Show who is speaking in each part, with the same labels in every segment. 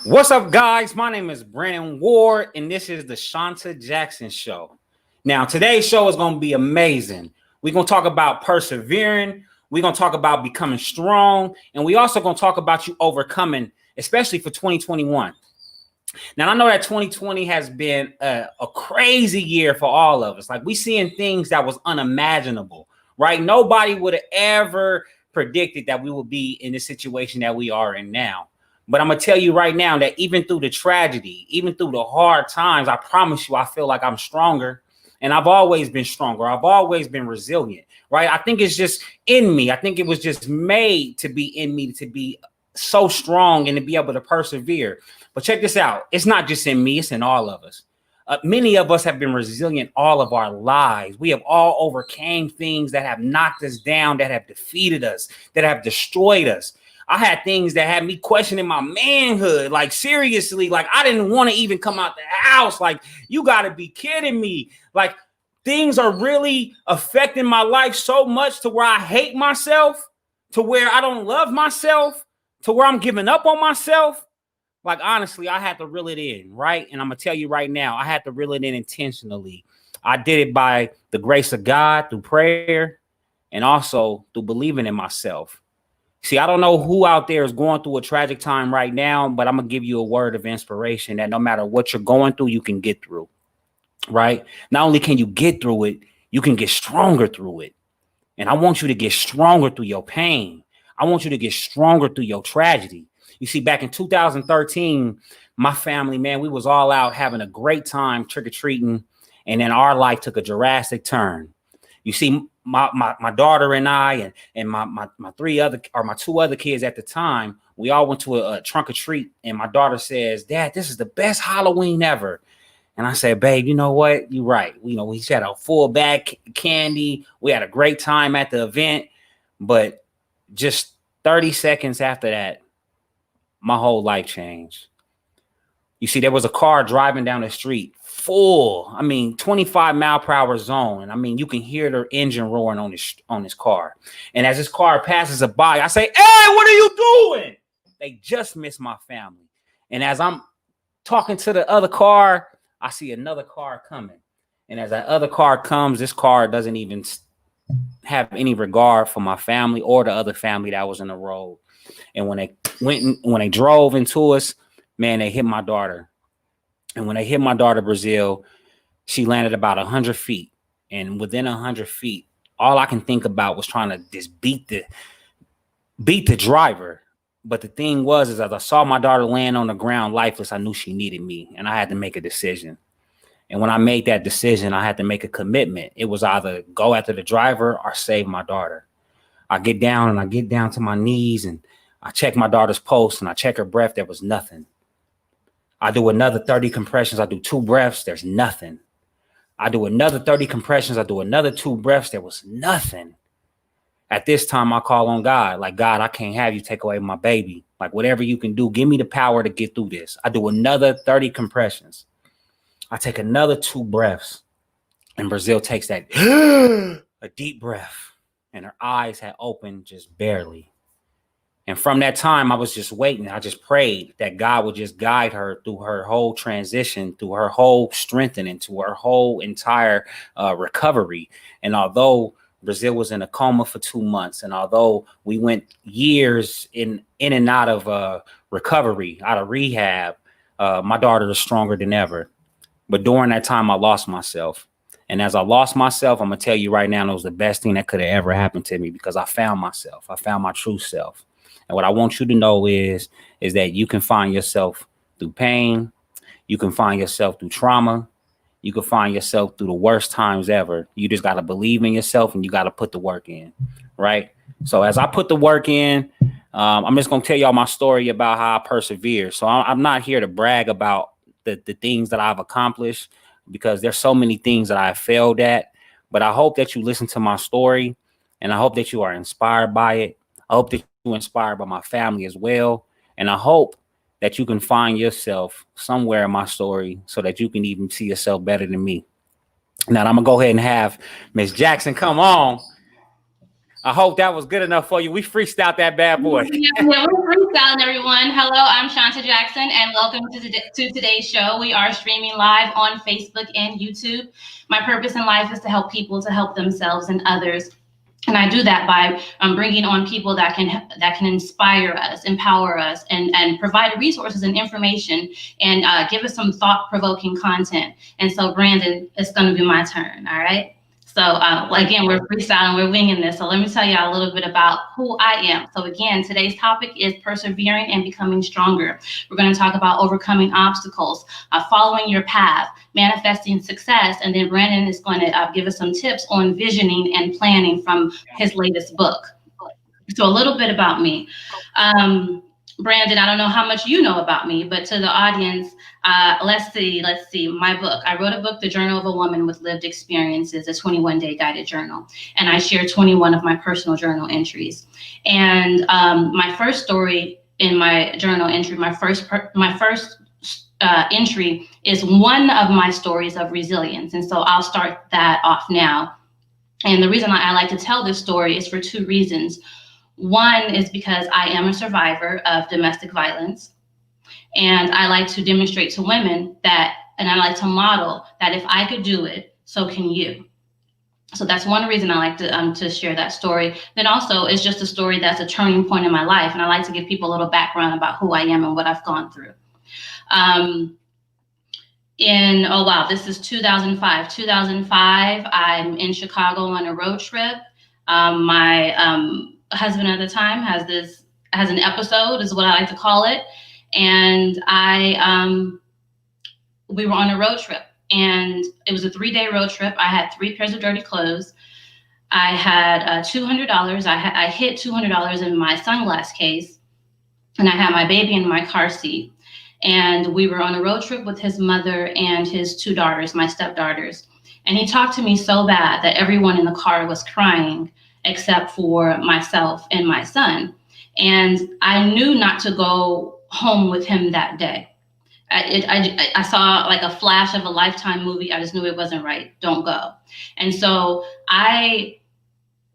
Speaker 1: What's up, guys? My name is Brandon Ward, and this is the Shawnta Jackson Show. Now, today's show is going to be amazing. We're going to talk about persevering. We're going to talk about becoming strong, and we also going to talk about you overcoming, especially for 2021. Now, I know that 2020 has been a crazy year for all of us. Like, we seeing things that was unimaginable, right? Nobody would have ever predicted that we would be in the situation that we are in now. But I'm going to tell you right now that even through the tragedy, even through the hard times, I promise you, I feel like I'm stronger. And I've always been stronger. I've always been resilient, right? I think it's just in me. I think it was just made to be in me to be so strong and to be able to persevere. But check this out. It's not just in me. It's in all of us. Many of us have been resilient all of our lives. We have all overcame things that have knocked us down, that have defeated us, that have destroyed us. I had things that had me questioning my manhood. Like, seriously, like I didn't want to even come out the house. Like, you got to be kidding me. Like, things are really affecting my life so much to where I hate myself, to where I don't love myself, to where I'm giving up on myself. Like, honestly, I had to reel it in, right? And I'm going to tell you right now, I had to reel it in intentionally. I did it by the grace of God, through prayer, and also through believing in myself. See, I don't know who out there is going through a tragic time right now, but I'm going to give you a word of inspiration that no matter what you're going through, you can get through, right? Not only can you get through it, you can get stronger through it. And I want you to get stronger through your pain. I want you to get stronger through your tragedy. You see, back in 2013, my family, man, we was all out having a great time trick-or-treating, and then our life took a drastic turn. You see, my daughter and I and my two other kids at the time, we all went to a trunk or treat, and my daughter says, "Dad, this is the best Halloween ever." And I said, "Babe, you know what? You're right. We had a full bag candy. We had a great time at the event, but just 30 seconds after that, my whole life changed." You see, there was a car driving down the street full, 25-mile-per-hour zone. And I mean, you can hear their engine roaring on this car. And as this car passes by, I say, "Hey, what are you doing?" They just missed my family. And as I'm talking to the other car, I see another car coming. And as that other car comes, this car doesn't even have any regard for my family or the other family that was in the road. And when they drove into us, man, they hit my daughter. And when they hit my daughter, Brazil, she landed about 100 feet. And within 100 feet, all I can think about was trying to just beat the driver. But the thing was, is as I saw my daughter land on the ground lifeless, I knew she needed me. And I had to make a decision. And when I made that decision, I had to make a commitment. It was either go after the driver or save my daughter. I get down to my knees and I check my daughter's pulse and I check her breath. There was nothing. I do another 30 compressions. I do 2 breaths. There's nothing. I do another 30 compressions. I do another 2 breaths. There was nothing. At this time, I call on God. Like, "God, I can't have you take away my baby. Like, whatever you can do, give me the power to get through this." I do another 30 compressions. I take another 2 breaths. And Brazil takes that a deep breath. And her eyes had opened just barely. And from that time, I was just waiting. I just prayed that God would just guide her through her whole transition, through her whole strengthening, to her whole entire recovery. And although Brazil was in a coma for 2 months, and although we went years in and out of recovery, out of rehab, my daughter is stronger than ever. But during that time, I lost myself. And as I lost myself, I'm going to tell you right now, it was the best thing that could have ever happened to me, because I found myself. I found my true self. And what I want you to know is that you can find yourself through pain. You can find yourself through trauma. You can find yourself through the worst times ever. You just got to believe in yourself and you got to put the work in, right? So as I put the work in, I'm just going to tell y'all my story about how I persevere. So I'm not here to brag about the things that I've accomplished, because there's so many things that I failed at. But I hope that you listen to my story, and I hope that you are inspired by it. I hope that you're inspired by my family as well. And I hope that you can find yourself somewhere in my story so that you can even see yourself better than me. Now, I'm going to go ahead and have Miss Jackson come on. I hope that was good enough for you. We freaked out that bad boy.
Speaker 2: Yeah, we're freaked out, everyone. Hello, I'm Shawnta Jackson, and welcome to today's show. We are streaming live on Facebook and YouTube. My purpose in life is to help people to help themselves and others. And I do that by bringing on people that can inspire us, empower us, and provide resources and information, and give us some thought-provoking content. And so, Brandon, it's going to be my turn. All right. So again, we're freestyling, we're winging this. So let me tell you a little bit about who I am. So again, today's topic is persevering and becoming stronger. We're going to talk about overcoming obstacles, following your path, manifesting success, and then Brandon is going to give us some tips on visioning and planning from his latest book. So a little bit about me. Brandon, I don't know how much you know about me, but to the audience, let's see, my book. I wrote a book, The Journal of a Woman with Lived Experiences, a 21-day guided journal. And I share 21 of my personal journal entries. And my first story in my journal entry, my first entry is one of my stories of resilience. And so I'll start that off now. And the reason I like to tell this story is for two reasons. One is because I am a survivor of domestic violence, and I like to demonstrate to women that, and I like to model that if I could do it, so can you. So that's one reason I like to share that story. Then also, it's just a story that's a turning point in my life, and I like to give people a little background about who I am and what I've gone through. This is 2005. 2005, I'm in Chicago on a road trip. My husband at the time has an episode, is what I like to call it, and we were on a road trip, and it was a 3-day road trip. I had 3 pairs of dirty clothes. I had $200. I hid $200 in my sunglass case, and I had my baby in my car seat. And we were on a road trip with his mother and his 2 daughters, my stepdaughters. And he talked to me so bad that everyone in the car was crying except for myself and my son. And I knew not to go home with him that day. I saw like a flash of a Lifetime movie. I just knew it wasn't right. Don't go. And so I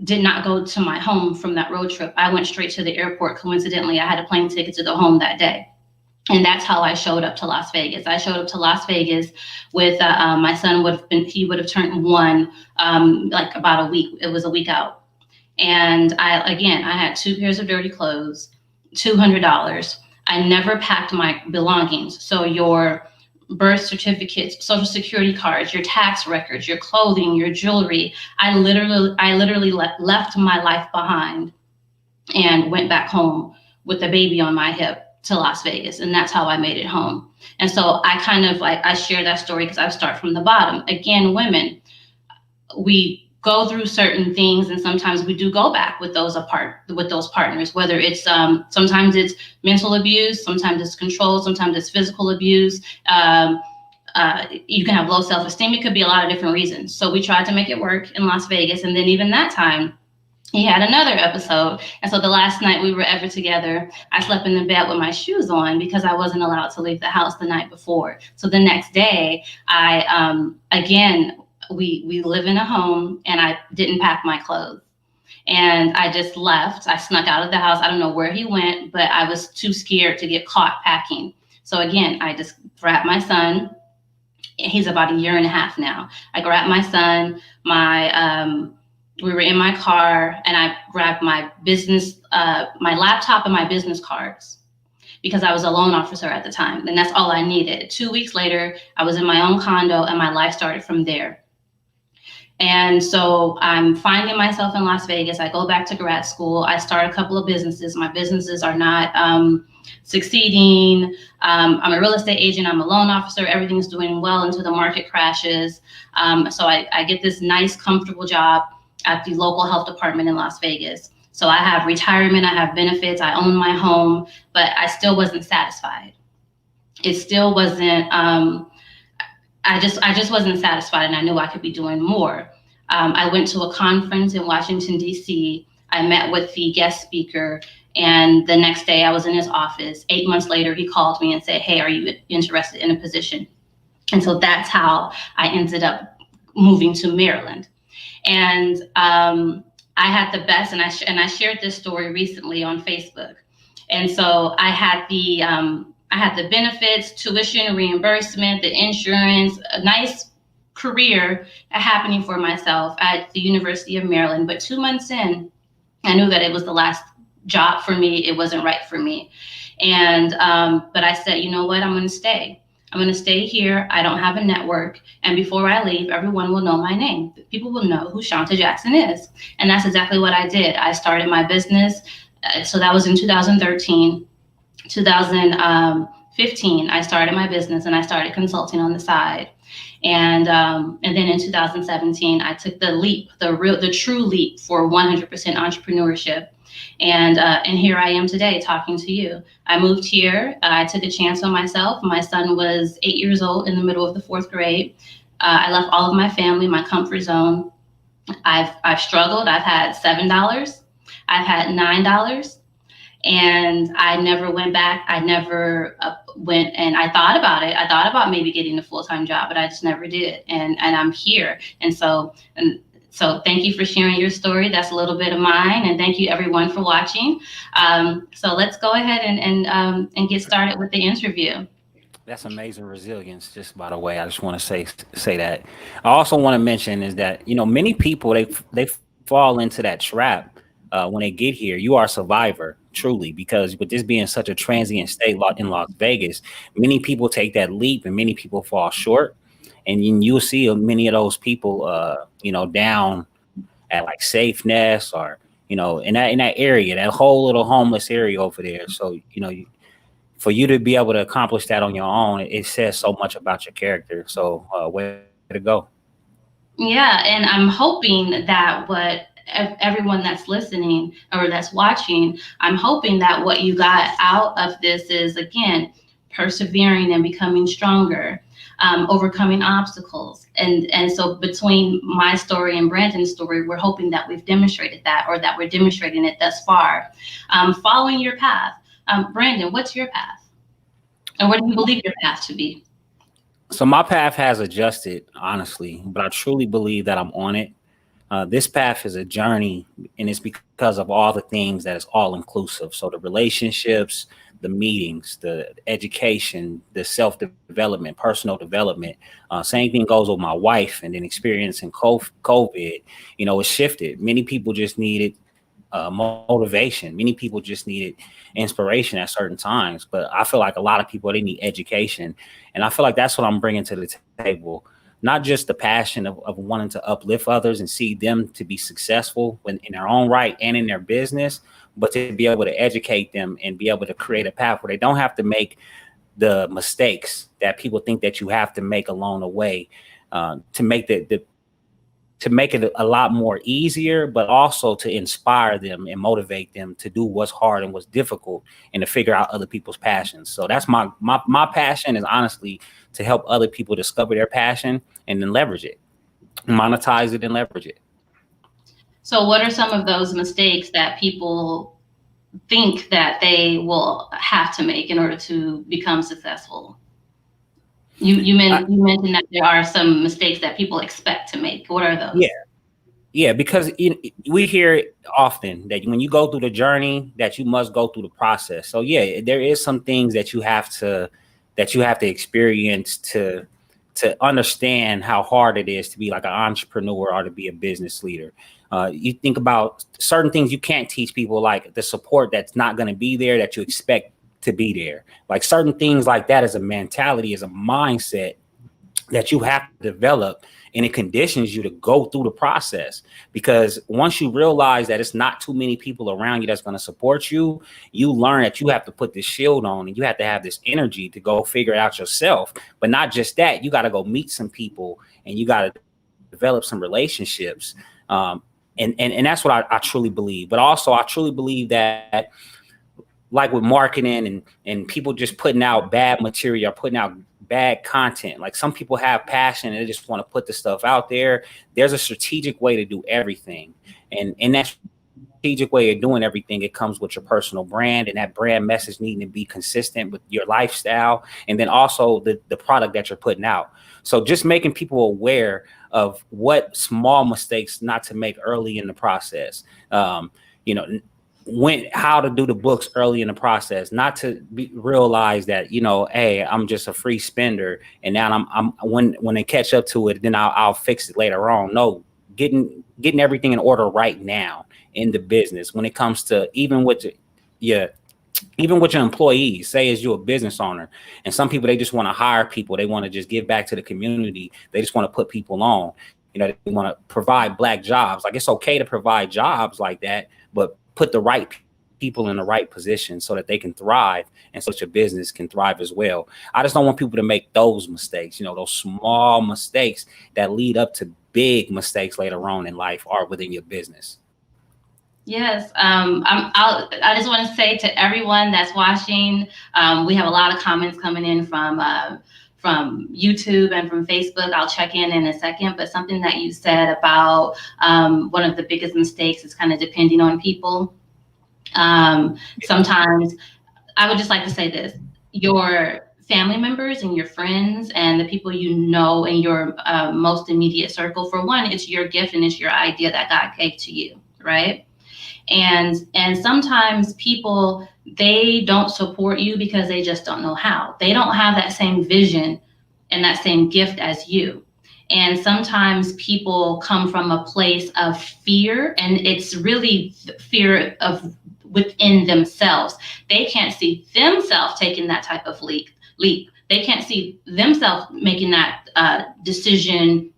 Speaker 2: did not go to my home from that road trip. I went straight to the airport. Coincidentally, I had a plane ticket to go home that day. And that's how I showed up to Las Vegas. I showed up to Las Vegas with my son would have turned 1 like about a week. It was a week out. And I had 2 pairs of dirty clothes, $200. I never packed my belongings. So your birth certificates, social security cards, your tax records, your clothing, your jewelry. I literally left my life behind and went back home with the baby on my hip to Las Vegas. And that's how I made it home. And so I share that story because I start from the bottom. Again, women, we go through certain things, and sometimes we do go back with those partners, whether it's sometimes it's mental abuse, sometimes it's control, sometimes it's physical abuse. You can have low self-esteem. It could be a lot of different reasons. So we tried to make it work in Las Vegas. And then even that time, he had another episode. And so the last night we were ever together, I slept in the bed with my shoes on because I wasn't allowed to leave the house the night before. So the next day, we live in a home, and I didn't pack my clothes. And I just left. I snuck out of the house. I don't know where he went, but I was too scared to get caught packing. So again, I just grabbed my son. He's about 1.5 years now. I grabbed my son, we were in my car, and I grabbed my business, my laptop and my business cards, because I was a loan officer at the time. And that's all I needed. 2 weeks later, I was in my own condo, and my life started from there. And so I'm finding myself in Las Vegas. I go back to grad school. I start a couple of businesses. My businesses are not succeeding. I'm a real estate agent. I'm a loan officer. Everything's doing well until the market crashes. So I get this nice, comfortable job at the local health department in Las Vegas. So I have retirement, I have benefits, I own my home, but I still wasn't satisfied. It still wasn't, I just wasn't satisfied, and I knew I could be doing more. I went to a conference in Washington, D.C. I met with the guest speaker, and the next day I was in his office. 8 months later, he called me and said, "Hey, are you interested in a position?" And so that's how I ended up moving to Maryland. And I had the best, and I shared this story recently on Facebook. And so I had I had the benefits, tuition reimbursement, the insurance, a nice career happening for myself at the University of Maryland. But 2 months in, I knew that it was the last job for me. It wasn't right for me. And, but I said, you know what? I'm going to stay. I'm going to stay here. I don't have a network. And before I leave, everyone will know my name. People will know who Shawnta Jackson is. And that's exactly what I did. I started my business. So that was in 2013. 2015, I started my business and I started consulting on the side. And then in 2017, I took the leap, the true leap for 100% entrepreneurship. And here I am today talking to you. I moved here. I took a chance on myself. My son was 8 years old in the middle of the 4th grade. I left all of my family, my comfort zone. I've struggled. I've had $7. I've had $9. And I never went back. I never went, and I thought about it. I thought about maybe getting a full-time job, but I just never did. And I'm here. And so thank you for sharing your story. That's a little bit of mine. And thank you everyone for watching. So let's go ahead and get started with the interview.
Speaker 1: That's amazing resilience. Just by the way, I just want to say that. I also want to mention is that many people they fall into that trap when they get here. You are a survivor, truly, because with this being such a transient state in Las Vegas, many people take that leap and many people fall short. And you'll see many of those people, down at like Safe Nest or in that area, that whole little homeless area over there. So for you to be able to accomplish that on your own, it says so much about your character. So way to go.
Speaker 2: Yeah, and I'm hoping that what everyone that's listening or that's watching, I'm hoping that what you got out of this is, again, persevering and becoming stronger, overcoming obstacles. And so between my story and Brandon's story, we're hoping that we've demonstrated that, or that we're demonstrating it thus far. Following your path. Brandon, what's your path? And where do you believe your path to be?
Speaker 1: So my path has adjusted, honestly, but I truly believe that I'm on it. This path is a journey, and it's because of all the things that is all inclusive. So the relationships, the meetings, the education, the self-development, personal development. Same thing goes with my wife, and then experiencing COVID. It shifted. Many people just needed motivation. Many people just needed inspiration at certain times, but I feel like a lot of people, they need education. And I feel like that's what I'm bringing to the table. Not just the passion of wanting to uplift others and see them to be successful in their own right and in their business, but to be able to educate them and be able to create a path where they don't have to make the mistakes that people think that you have to make along the way, to make to make it a lot more easier, but also to inspire them and motivate them to do what's hard and what's difficult, and to figure out other people's passions. So that's my passion, is honestly to help other people discover their passion and then leverage it, monetize it and leverage it.
Speaker 2: So what are some of those mistakes that people think that they will have to make in order to become successful? You mentioned that there are some mistakes that people expect to make. What are those?
Speaker 1: Yeah, because we hear it often that when you go through the journey, that you must go through the process. So yeah, there is some things that you have to experience to understand how hard it is to be like an entrepreneur or to be a business leader. You think about certain things you can't teach people, like the support that's not going to be there that you expect to be there. Like certain things like that is a mentality, is a mindset that you have to develop, and it conditions you to go through the process. Because once you realize that it's not too many people around you that's going to support you, you learn that you have to put this shield on and you have to have this energy to go figure it out yourself. But not just that, you got to go meet some people and you got to develop some relationships. And that's what I truly believe. But also I truly believe that, like with marketing and people just putting out bad material, putting out bad content. Like some people have passion and they just want to put the stuff out there. There's a strategic way to do everything. And in that strategic way of doing everything, it comes with your personal brand, and that brand message needing to be consistent with your lifestyle, and then also the product that you're putting out. So just making people aware of what small mistakes not to make early in the process. how to do the books early in the process, not to realize that, you know, hey, I'm just a free spender, and now I'm when they catch up to it, then I'll fix it later on. No, getting everything in order right now in the business when it comes to your even with your employees. Say as you're a business owner, and some people, they just want to hire people, they want to just give back to the community, they just want to put people on, you know, they want to provide black jobs. Like, it's okay to provide jobs like that, but put the right people in the right position so that they can thrive, and such a business can thrive as well. I just don't want people to make those mistakes, you know, those small mistakes that lead up to big mistakes later on in life or within your business.
Speaker 2: Yes, I just want to say to everyone that's watching, we have a lot of comments coming in from YouTube and from Facebook. I'll check in a second, but something that you said about one of the biggest mistakes is kind of depending on people. Sometimes I would just like to say this: your family members and your friends and the people you know in your most immediate circle, for one, it's your gift and it's your idea that God gave to you, right? And sometimes people, they don't support you because they just don't know how. They don't have that same vision and that same gift as you. And sometimes people come from a place of fear, and it's really fear of within themselves. They can't see themselves taking that type of leap. They can't see themselves making that decision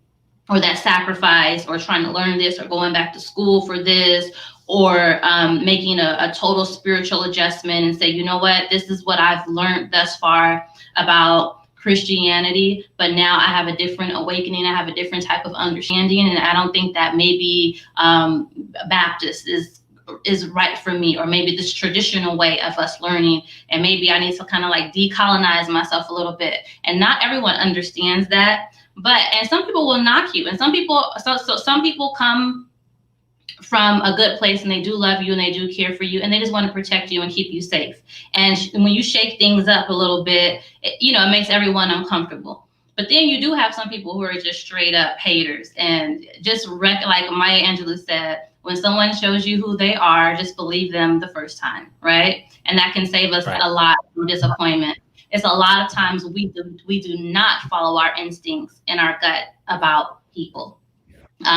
Speaker 2: or that sacrifice, or trying to learn this, or going back to school for this, or making a total spiritual adjustment and say, you know what, this is what I've learned thus far about Christianity, but now I have a different awakening. I have a different type of understanding, and I don't think that maybe Baptist is right for me, or maybe this traditional way of us learning, and maybe I need to kind of like decolonize myself a little bit. And not everyone understands that, and some people will knock you, and some people come from a good place, and they do love you and they do care for you, and they just want to protect you and keep you safe. And when you shake things up a little bit, it makes everyone uncomfortable. But then you do have some people who are just straight up haters, and just like Maya Angelou said, when someone shows you who they are, just believe them the first time, right? And that can save us a lot from disappointment. It's a lot of times we do not follow our instincts and our gut about people. But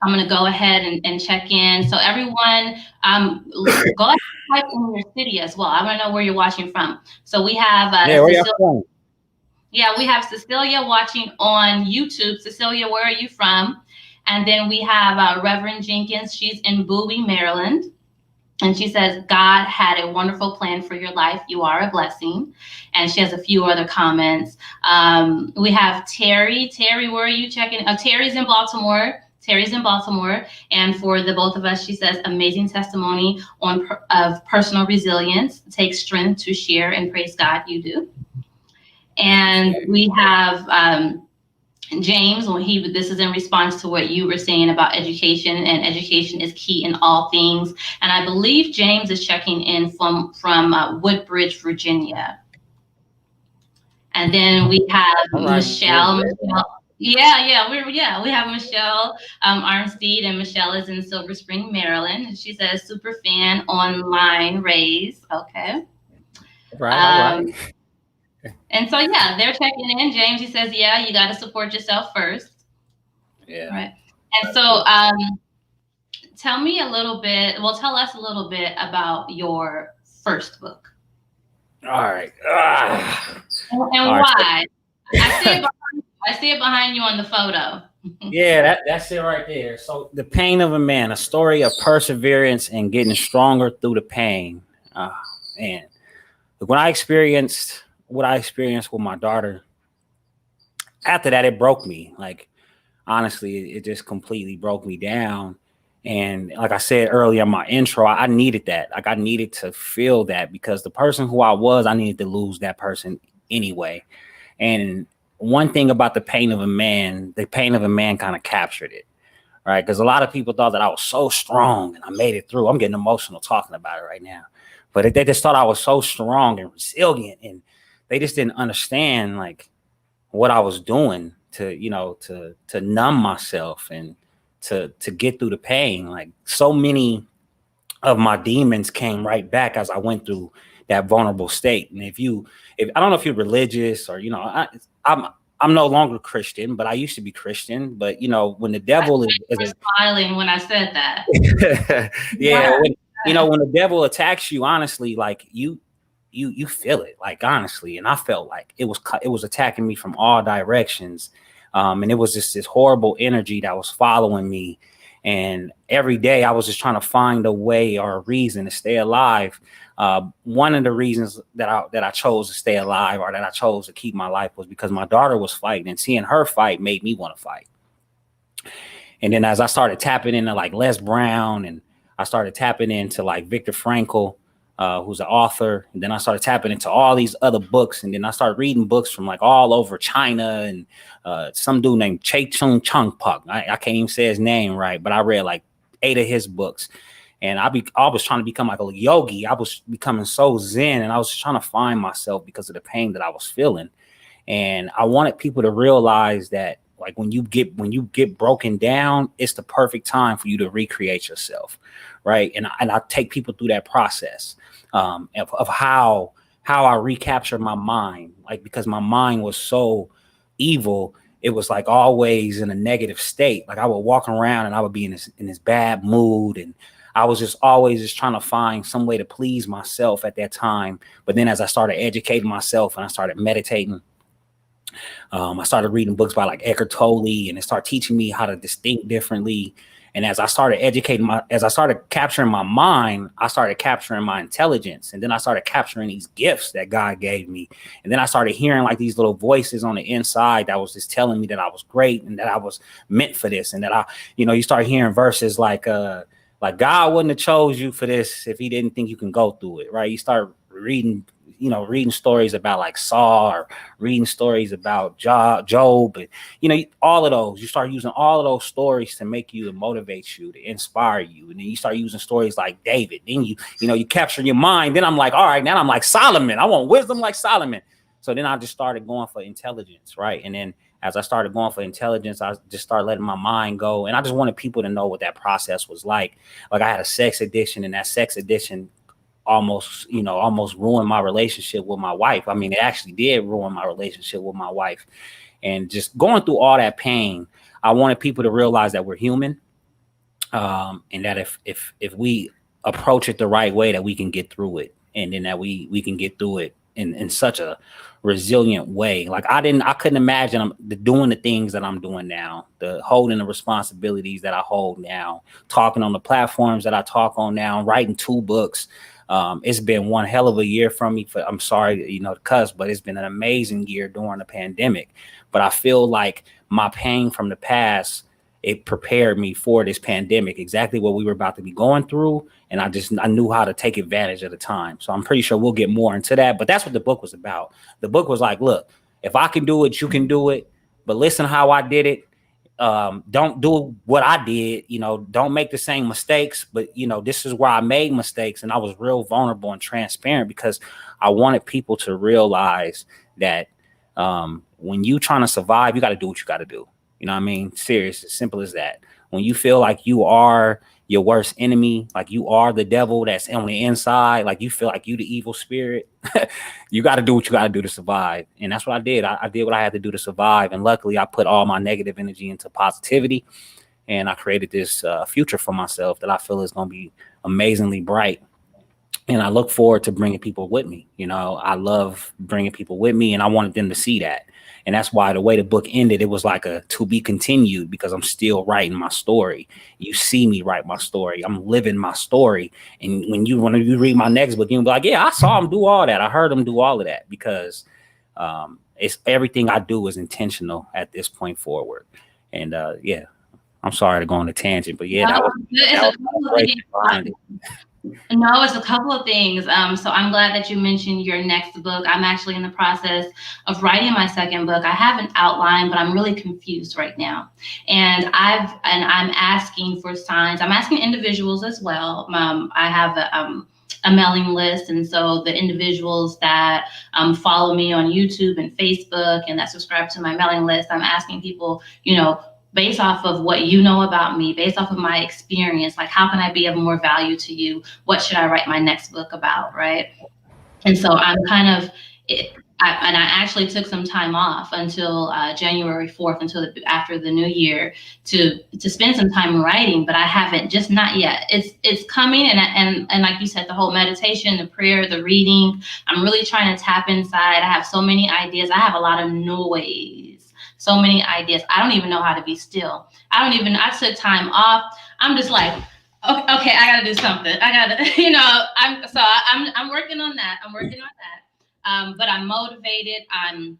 Speaker 2: I'm going to go ahead and check in. So everyone, go ahead and type in your city as well. I want to know where you're watching from. So we have we have Cecilia watching on YouTube. Cecilia, where are you from? And then we have Reverend Jenkins. She's in Bowie, Maryland. And she says, God had a wonderful plan for your life. You are a blessing. And she has a few other comments. We have Terry. Terry, where are you checking? Terry's in Baltimore. And for the both of us, she says, amazing testimony of personal resilience. It takes strength to share, and praise God you do. And we have James, this is in response to what you were saying about education, and education is key in all things. And I believe James is checking in from Woodbridge, Virginia. And then we have Michelle. We have Michelle Armstead, and Michelle is in Silver Spring, Maryland. And she says, super fan online, raise. Okay. Right. And so, they're checking in. James, he says, you got to support yourself first. Yeah. Right. And so tell us a little bit about your first book.
Speaker 1: All right.
Speaker 2: And why? I see it behind you on the photo.
Speaker 1: Yeah, that's it right there. So, The Pain of a Man, a story of perseverance and getting stronger through the pain. Man, when I experienced what I experienced with my daughter, after that, it broke me. Like, honestly, it just completely broke me down. And like I said earlier in my intro, I needed that. Like, I needed to feel that, because the person who I was, I needed to lose that person anyway. And one thing about the pain of a man kind of captured it, right? Because a lot of people thought that I was so strong and I made it through. I'm getting emotional talking about it right now. But they just thought I was so strong and resilient, and they just didn't understand like what I was doing to numb myself and to get through the pain. Like, so many of my demons came right back as I went through that vulnerable state. And if I don't know if you're religious or, I'm, I'm no longer Christian, but I used to be Christian. But, when the
Speaker 2: I
Speaker 1: devil
Speaker 2: was smiling when I said that.
Speaker 1: yeah,
Speaker 2: Yeah.
Speaker 1: when the devil attacks you, honestly, like you feel it, like honestly. And I felt like it was attacking me from all directions. And it was just this horrible energy that was following me. And every day I was just trying to find a way or a reason to stay alive. One of the reasons that I chose to stay alive or that I chose to keep my life was because my daughter was fighting, and seeing her fight made me want to fight. And then as I started tapping into like Les Brown, and I started tapping into like Viktor Frankl, who's an author, and then I started tapping into all these other books, and then I started reading books from like all over China, and some dude named Che Chung Chung Puck. I can't even say his name right, but I read like 8 of his books. And I was trying to become like a yogi. I was becoming so zen, and I was trying to find myself because of the pain that I was feeling. And I wanted people to realize that like when you get broken down, it's the perfect time for you to recreate yourself, right? And I take people through that process of how I recaptured my mind, like because my mind was so evil. It was like always in a negative state. Like I would walk around and I would be in this bad mood, and I was just always just trying to find some way to please myself at that time. But then as I started educating myself and I started meditating, I started reading books by like Eckhart Tolle, and it started teaching me how to think differently. And as I started as I started capturing my mind, I started capturing my intelligence. And then I started capturing these gifts that God gave me. And then I started hearing like these little voices on the inside that was just telling me that I was great and that I was meant for this. And that you start hearing verses like God wouldn't have chose you for this if he didn't think you can go through it. Right. You start reading stories about like Saul, or reading stories about Job, and all of those. You start using all of those stories to make you, to motivate you, to inspire you, and then you start using stories like David. Then you capture your mind. Then I'm like, all right, now I'm like Solomon. I want wisdom like Solomon. So then I just started going for intelligence, right? And then as I started going for intelligence, I just started letting my mind go, and I just wanted people to know what that process was like. Like I had a sex addiction, and that sex addiction almost ruined my relationship with my wife. I mean, it actually did ruin my relationship with my wife. And just going through all that pain, I wanted people to realize that we're human, and that if we approach it the right way, that we can get through it, and then that we can get through it in such a resilient way. Like I couldn't imagine doing the things that I'm doing now, the holding the responsibilities that I hold now, talking on the platforms that I talk on now, writing 2 books. It's been one hell of a year from me. I'm sorry, to cuss, but it's been an amazing year during the pandemic. But I feel like my pain from the past, it prepared me for this pandemic, exactly what we were about to be going through. And I knew how to take advantage of the time. So I'm pretty sure we'll get more into that. But that's what the book was about. The book was like, look, if I can do it, you can do it. But listen how I did it. Don't do what I did, don't make the same mistakes, but this is where I made mistakes, and I was real vulnerable and transparent because I wanted people to realize that when you trying to survive, you got to do what you got to do. You know what I mean? Serious, as simple as that. When you feel like you are your worst enemy, like you are the devil that's on the inside, like you feel like you the evil spirit, you got to do what you got to do to survive. And that's what I did. I did what I had to do to survive. And luckily I put all my negative energy into positivity, and I created this future for myself that I feel is going to be amazingly bright. And I look forward to bringing people with me. I love bringing people with me, and I wanted them to see that. And that's why the way the book ended, it was like a to be continued, because I'm still writing my story. You see me write my story. I'm living my story. And when you read my next book, you'll be like, yeah, I saw him do all that. I heard him do all of that, because it's everything I do is intentional at this point forward. And yeah, I'm sorry to go on a tangent, but yeah, that was great behind it.
Speaker 2: No, it's a couple of things. So I'm glad that you mentioned your next book. I'm actually in the process of writing my second book. I have an outline, but I'm really confused right now. And I'm asking for signs. I'm asking individuals as well. I have a mailing list, and so the individuals that follow me on YouTube and Facebook and that subscribe to my mailing list, I'm asking people, based off of what you know about me, based off of my experience, like how can I be of more value to you? What should I write my next book about, right? And so I'm kind of, and I actually took some time off until January 4th, until after the new year, to spend some time writing. But I haven't, just not yet. It's coming, and like you said, the whole meditation, the prayer, the reading. I'm really trying to tap inside. I have so many ideas. I have a lot of noise. So many ideas. I don't even know how to be still. I took time off. I'm just like, okay, I gotta do something. I gotta, I'm working on that. But I'm motivated. I'm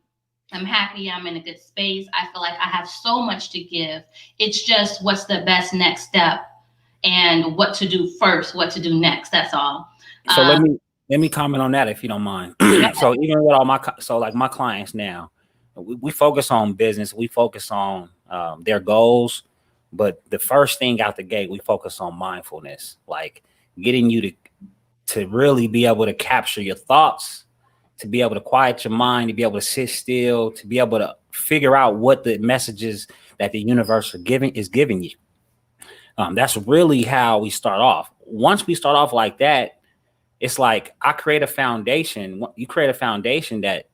Speaker 2: happy. I'm in a good space. I feel like I have so much to give. It's just what's the best next step and what to do first, what to do next. That's all.
Speaker 1: So let me comment on that if you don't mind. So even with all my clients now, we focus on business. We focus on their goals. But the first thing out the gate, we focus on mindfulness, like getting you to really be able to capture your thoughts, to be able to quiet your mind, to be able to sit still, to be able to figure out what the messages that the universe is giving you. That's really how we start off. Once we start off like that, it's like I create a foundation. You create a foundation that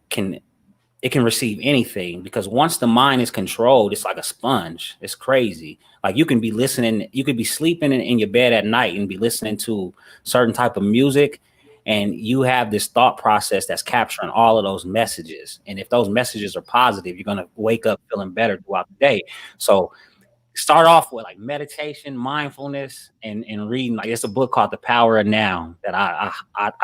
Speaker 1: can receive anything, because once the mind is controlled, it's like a sponge. It's crazy. Like you can be listening, you could be sleeping in your bed at night and be listening to certain type of music, and you have this thought process that's capturing all of those messages. And if those messages are positive, you're going to wake up feeling better throughout the day. So start off with like meditation, mindfulness, and reading. Like it's a book called The Power of Now that I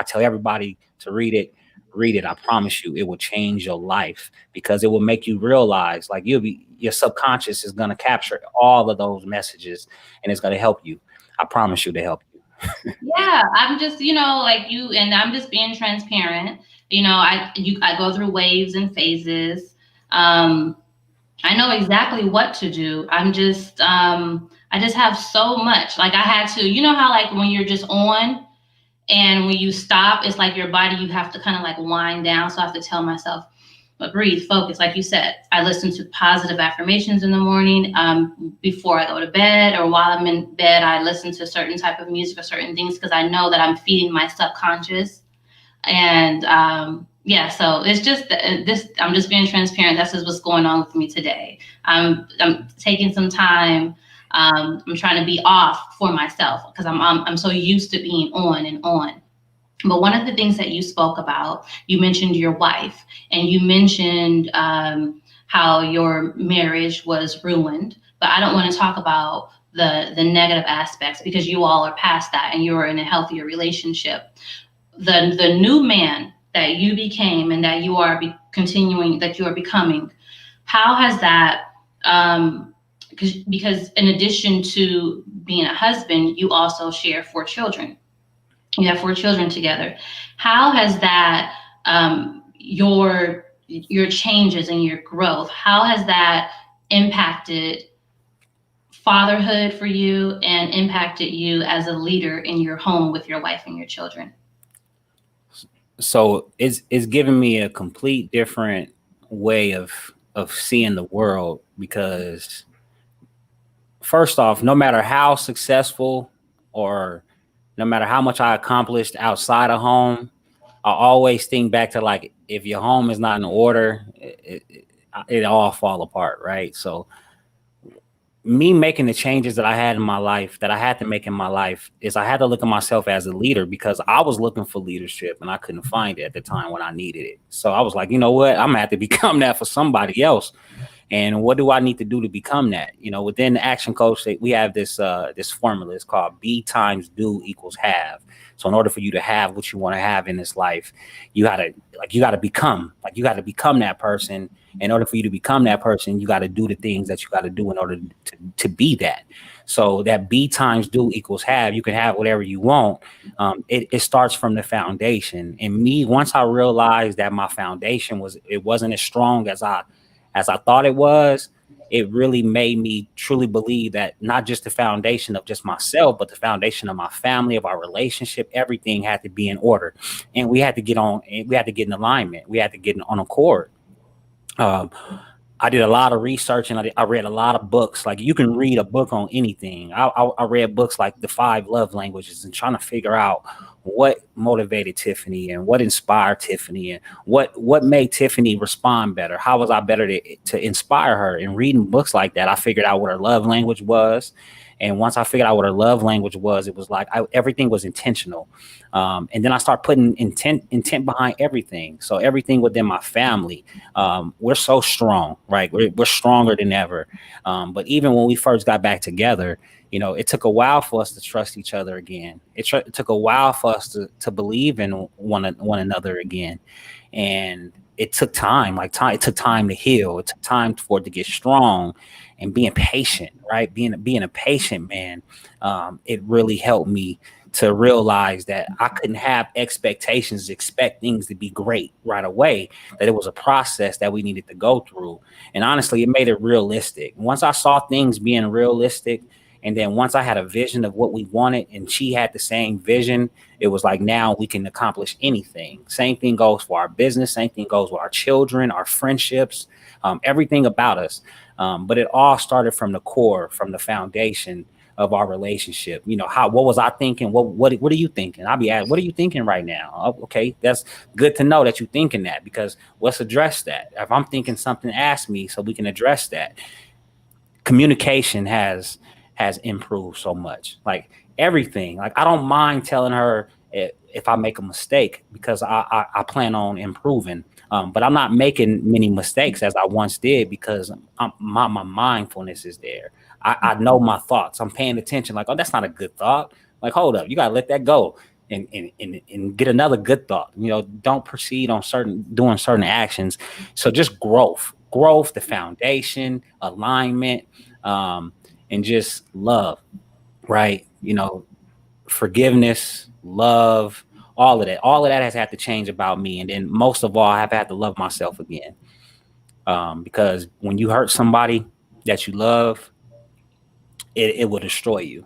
Speaker 1: tell everybody to read it. Read it. I promise you, it will change your life, because it will make you realize like your subconscious is going to capture all of those messages, and it's going to help you. I promise you to help you.
Speaker 2: Yeah, I'm just, like you, and I'm just being transparent. I go through waves and phases. I know exactly what to do. I just have so much. Like I had to, how like when you're just on, and when you stop, it's like your body, you have to kind of like wind down. So I have to tell myself, but breathe, focus. Like you said, I listen to positive affirmations in the morning before I go to bed, or while I'm in bed, I listen to certain type of music or certain things, because I know that I'm feeding my subconscious. And so it's just this. I'm just being transparent. That's just what's going on with me today. I'm taking some time. I'm trying to be off for myself, because I'm so used to being on and on. But one of the things that you spoke about, you mentioned your wife, and you mentioned how your marriage was ruined. But I don't want to talk about the negative aspects, because you all are past that and you're in a healthier relationship. The new man that you became and that you are that you are becoming, how has that, because in addition to being a husband, you also share 4 children. You have 4 children together. How has that, your changes and your growth, how has that impacted fatherhood for you and impacted you as a leader in your home with your wife and your children?
Speaker 1: So it's giving me a complete different way of seeing the world, because first off, no matter how successful or no matter how much I accomplished outside of home, I always think back to like, if your home is not in order, it all fall apart, right? So me making the changes that I had in my life, that I had to make in my life, is I had to look at myself as a leader, because I was looking for leadership and I couldn't find it at the time when I needed it. So I was like, you know what? I'm gonna have to become that for somebody else. And what do I need to do to become that? Within the Action Coach, we have this formula. It's called B times do equals have. So in order for you to have what you want to have in this life, you gotta become that person. In order for you to become that person, you got to do the things that you got to do in order to be that. So that B times do equals have. You can have whatever you want. It starts from the foundation. And me, once I realized that my foundation wasn't as strong as I thought it was, it really made me truly believe that not just the foundation of just myself, but the foundation of my family, of our relationship, everything had to be in order. And we had to get in alignment. We had to get on accord. I did a lot of research and I read a lot of books. Like you can read a book on anything. I read books like The Five Love Languages and trying to figure out what motivated Tiffany and what inspired Tiffany and what made Tiffany respond better. How was I better to inspire her? And reading books like that, I figured out what her love language was. And once I figured out what her love language was, it was like everything was intentional. And then I start putting intent behind everything. So everything within my family, we're so strong, right? We're stronger than ever. But even when we first got back together, you know, it took a while for us to trust each other again. It took a while for us to believe in one another again. And it took time, it took time to heal. It took time for it to get strong and being patient, right? Being a patient man. It really helped me to realize that I couldn't have expectations, expect things to be great right away, that it was a process that we needed to go through. And honestly, it made it realistic. Once I saw things being realistic, and then once I had a vision of what we wanted and she had the same vision, it was like, now we can accomplish anything. Same thing goes for our business. Same thing goes with our children, our friendships, everything about us. But it all started from the core, from the foundation of our relationship. You know, what was I thinking? What are you thinking? I'll be asked, what are you thinking right now? Oh, okay, that's good to know that you're thinking that, because let's address that. If I'm thinking something, ask me so we can address that. Communication has improved so much. Like everything. Like I don't mind telling her if I make a mistake, because I plan on improving. But I'm not making many mistakes as I once did, because my mindfulness is there. I know my thoughts. I'm paying attention. Like, oh, that's not a good thought. Like, hold up, you gotta let that go and get another good thought. You know, don't proceed on doing certain actions. So just growth, the foundation, alignment, and just love, right? You know, forgiveness, love, all of that has had to change about me. And then most of all, I have had to love myself again. Because when you hurt somebody that you love, it will destroy you.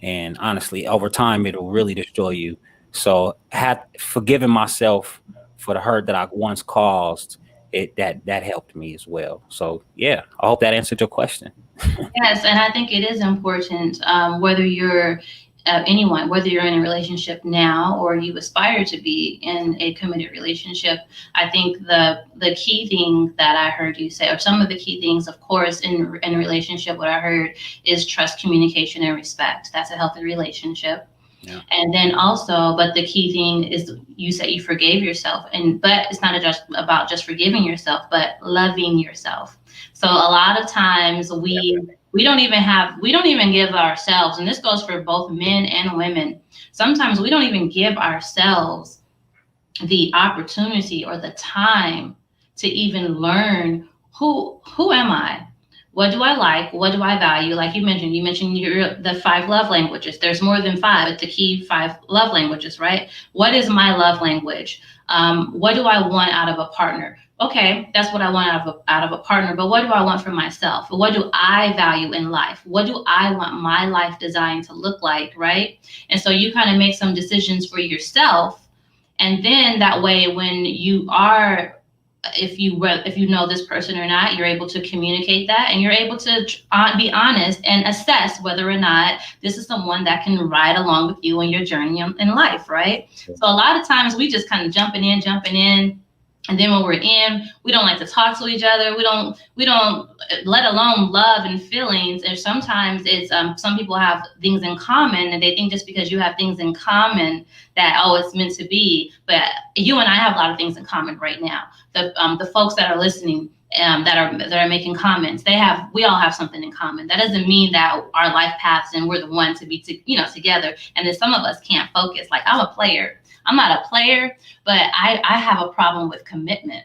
Speaker 1: And honestly, over time, it'll really destroy you. So had forgiven myself for the hurt that I once caused, that helped me as well. So yeah, I hope that answered your question.
Speaker 2: Yes, and I think it is important, whether you're anyone, whether you're in a relationship now or you aspire to be in a committed relationship. I think the key thing that I heard you say, or some of the key things, of course, in a relationship, what I heard is trust, communication, and respect. That's a healthy relationship. Yeah. And then also, but the key thing is you said you forgave yourself, but it's not just about just forgiving yourself, but loving yourself. So a lot of times we don't even give ourselves, and this goes for both men and women. Sometimes we don't even give ourselves the opportunity or the time to even learn who am I? What do I like? What do I value? Like you mentioned the 5 love languages. There's more than 5. It's the key 5 love languages, right? What is my love language? What do I want out of a partner? Okay, that's what I want out of a partner, but what do I want for myself? What do I value in life? What do I want my life designed to look like, right? And so you kind of make some decisions for yourself, and then that way, when you are, if you know this person or not, you're able to communicate that, and you're able to be honest and assess whether or not this is someone that can ride along with you on your journey in life, right? So a lot of times we just kind of jumping in. And then when we're in, we don't like to talk to each other. We don't, let alone love and feelings. And sometimes it's, some people have things in common, and they think just because you have things in common that, oh, it's meant to be. But you and I have a lot of things in common right now. The folks that are listening, that are making comments, we all have something in common. That doesn't mean that our life paths and we're the one to be, together. And then some of us can't focus. Like, I'm a player. I'm not a player, but I have a problem with commitment.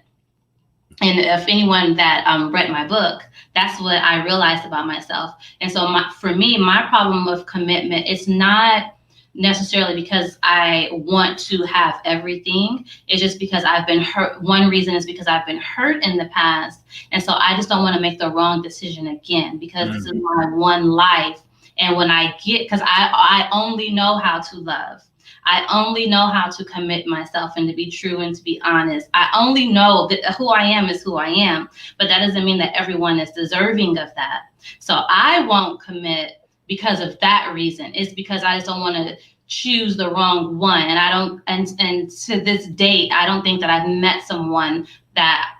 Speaker 2: And if anyone that read my book, that's what I realized about myself. And so for me, my problem with commitment is not necessarily because I want to have everything. It's just because I've been hurt. One reason is because I've been hurt in the past. And so I just don't want to make the wrong decision again, because this is my one life. And when because I only know how to love. I only know how to commit myself and to be true and to be honest. I only know that who I am is who I am, but that doesn't mean that everyone is deserving of that. So I won't commit because of that reason. It's because I just don't want to choose the wrong one. And I don't, and to this date, I don't think that I've met someone that,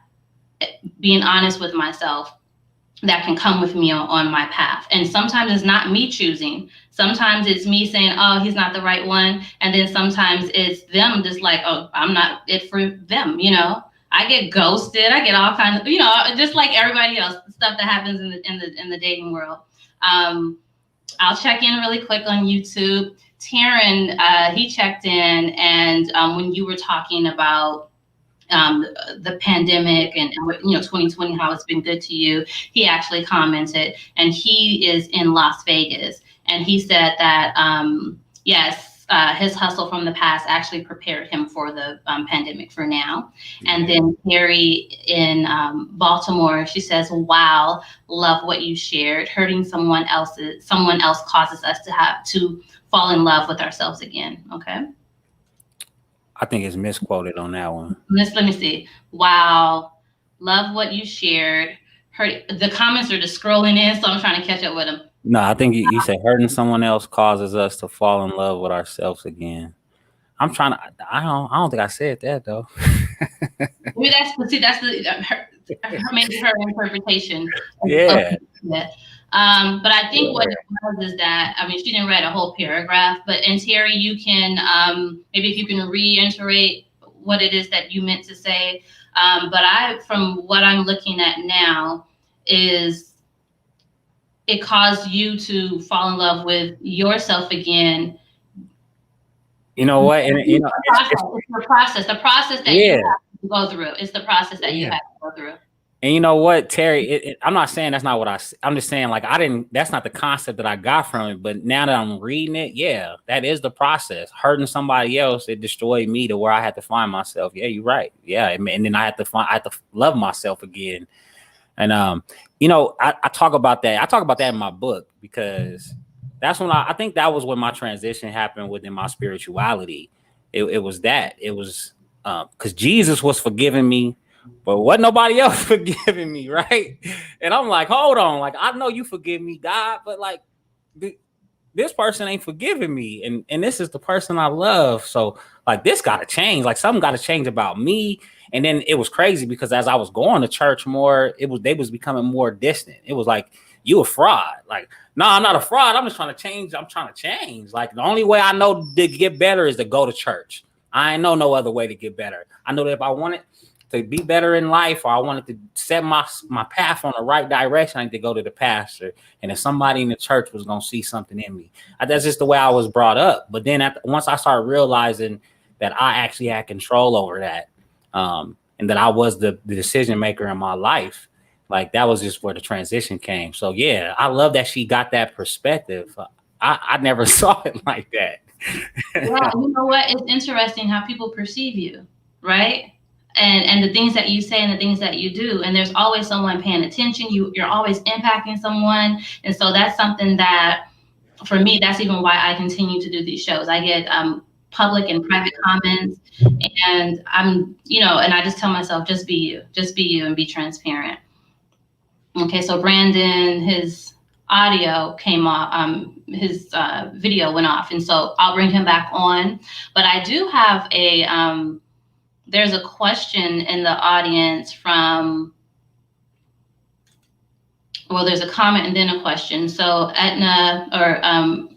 Speaker 2: being honest with myself, that can come with me on my path. And sometimes it's not me choosing. Sometimes it's me saying, oh, he's not the right one. And then sometimes it's them just like, oh, I'm not it for them. You know, I get ghosted. I get all kinds of, you know, just like everybody else, stuff that happens in the dating world. I'll check in really quick on YouTube. Taryn, he checked in, and when you were talking about the pandemic and 2020, how it's been good to you, he actually commented, and he is in Las Vegas, and he said that yes, his hustle from the past actually prepared him for the pandemic for now. And then Carrie in Baltimore, she says, wow, love what you shared. Hurting someone else causes us to fall in love with ourselves again. Okay.
Speaker 1: I think it's misquoted on that one.
Speaker 2: Let me see. Wow. Love what you shared. The comments are just scrolling in, so I'm trying to catch up with them.
Speaker 1: No, I think you said hurting someone else causes us to fall in love with ourselves again. I'm trying to. I don't think I said that though.
Speaker 2: Maybe that's maybe her interpretation.
Speaker 1: Yeah.
Speaker 2: But I think what it was is that, I mean, she didn't read a whole paragraph, and Terry, you can maybe if you can reiterate what it is that you meant to say. But from what I'm looking at now, is it caused you to fall in love with yourself again.
Speaker 1: You know what? And
Speaker 2: it's the process that you have to go through. It's the process that you have to go through.
Speaker 1: And you know what, Terry, I'm not saying that's not what I'm just saying, like, that's not the concept that I got from it. But now that I'm reading it, yeah, that is the process. Hurting somebody else, it destroyed me to where I had to find myself. Yeah, you're right. Yeah. And then I had to love myself again. And, I talk about that. I talk about that in my book, because that's when I think that was when my transition happened within my spirituality. It was that. It was because Jesus was forgiving me, but wasn't nobody else forgiving me, right? And I'm like, hold on, like, I know you forgive me, God, but like this person ain't forgiving me, and this is the person I love. So like, this got to change. Like, something got to change about me. And then it was crazy because as I was going to church more, they was becoming more distant. It was like, you a fraud. Like, no, I'm not a fraud. I'm just trying to change. I'm trying to change. Like, the only way I know to get better is to go to church. I ain't know no other way to get better. I know that if I wanted to be better in life, or I wanted to set my path on the right direction, I need to go to the pastor. And if somebody in the church was going to see something in me, that's just the way I was brought up. But then once I started realizing that I actually had control over that, and that I was the decision maker in my life, like, that was just where the transition came. So yeah, I love that she got that perspective. I never saw it like that.
Speaker 2: Yeah, you know what? It's interesting how people perceive you, right? And the things that you say and the things that you do. And there's always someone paying attention. You're always impacting someone. And so that's something that, for me, that's even why I continue to do these shows. I get public and private comments, and and I just tell myself, just be you and be transparent. Okay, so Brandon, his audio came off, his video went off, and so I'll bring him back on. But I do have there's a question in the audience from, there's a comment and then a question. So Etna, or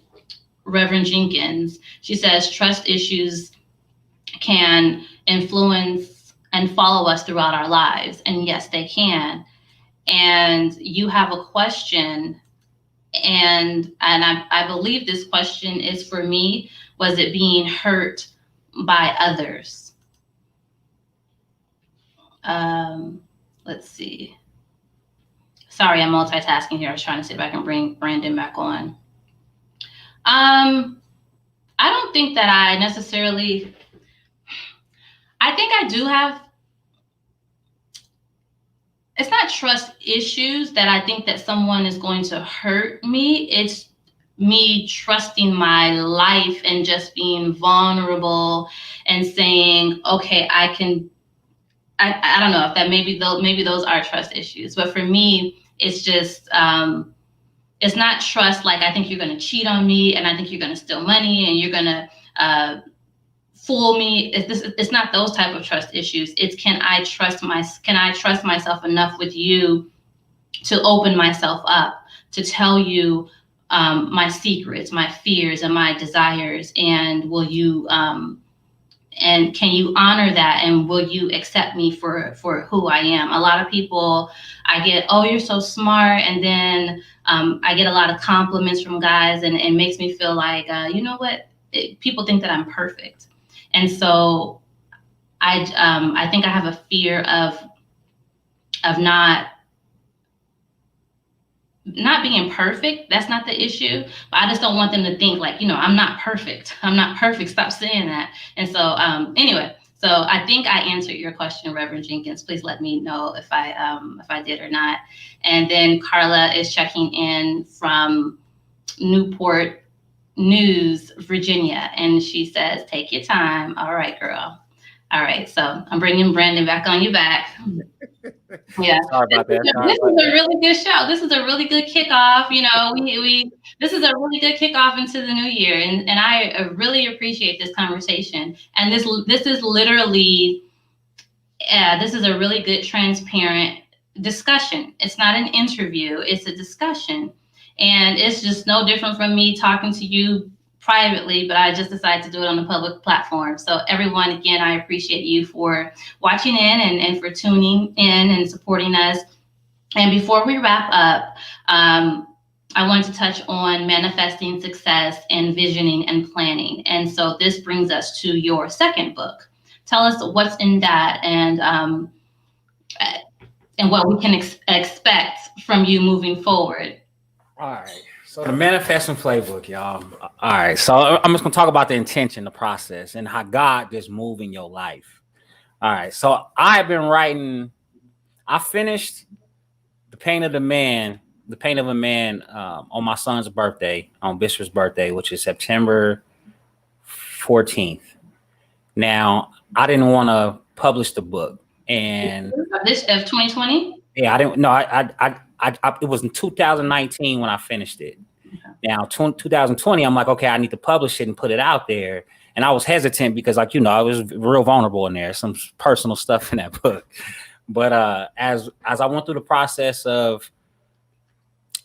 Speaker 2: Reverend Jenkins, she says, trust issues can influence and follow us throughout our lives. And yes, they can. And you have a question, and I believe this question is for me. Was it being hurt by others? Let's see. Sorry, I'm multitasking here. I was trying to see if I can bring Brandon back on. I don't think that I necessarily, I think I do have, it's not trust issues that I think that someone is going to hurt me. It's me trusting my life and just being vulnerable and saying, okay, I don't know if that maybe those are trust issues, but for me, it's just, it's not trust. Like, I think you're going to cheat on me, and I think you're going to steal money, and you're going to, fool me. It's not those type of trust issues. It's can I trust myself enough with you to open myself up, to tell you my secrets, my fears, and my desires, and will you and can you honor that, and will you accept me for who I am? A lot of people, I get, oh, you're so smart, and then I get a lot of compliments from guys, and it makes me feel like, you know what? People think that I'm perfect. And so I think I have a fear of not being perfect. That's not the issue, but I just don't want them to think like, I'm not perfect. I'm not perfect. Stop saying that. And so anyway, so I think I answered your question, Reverend Jenkins. Please let me know if I did or not. And then Carla is checking in from Newport News, Virginia, and she says, take your time. All right, girl. All right, so I'm bringing Brandon back on your back. Yeah,
Speaker 1: Sorry about that.
Speaker 2: This is a really good show. This is a really good kickoff. This is a really good kickoff into the new year, and I really appreciate this conversation. And this is literally, this is a really good, transparent discussion. It's not an interview. It's a discussion. And it's just no different from me talking to you privately, but I just decided to do it on a public platform. So everyone, again, I appreciate you for watching in and for tuning in and supporting us. And before we wrap up, I want to touch on manifesting success and visioning and planning. And so this brings us to your second book. Tell us what's in that, and what we can expect from you moving forward.
Speaker 1: All right. So the manifesting playbook, y'all. All right. So I'm just gonna talk about the intention, the process, and how God just move in your life. All right. So I've been writing. I finished The Pain of a Man on my son's birthday, on Bishop's birthday, which is September 14th. Now, I didn't want to publish the book, and
Speaker 2: this of 2020.
Speaker 1: Yeah, I didn't. No, it was in 2019 when I finished it. Okay. Now, 2020, I'm like, okay, I need to publish it and put it out there. And I was hesitant because, I was real vulnerable in there, some personal stuff in that book. But as I went through the process of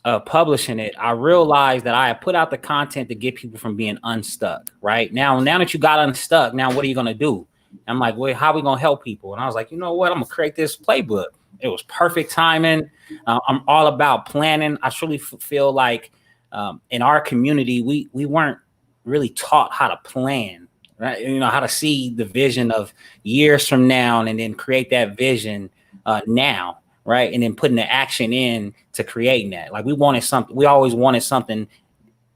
Speaker 1: publishing it, I realized that I had put out the content to get people from being unstuck. Right now that you got unstuck, now what are you gonna do? I'm like, well, how are we gonna help people? And I was like, you know what? I'm gonna create this playbook. It was perfect timing. I'm all about planning. I truly feel like in our community, we weren't really taught how to plan, right? How to see the vision of years from now and then create that vision now, right? And then putting the action in to creating that. Like we always wanted something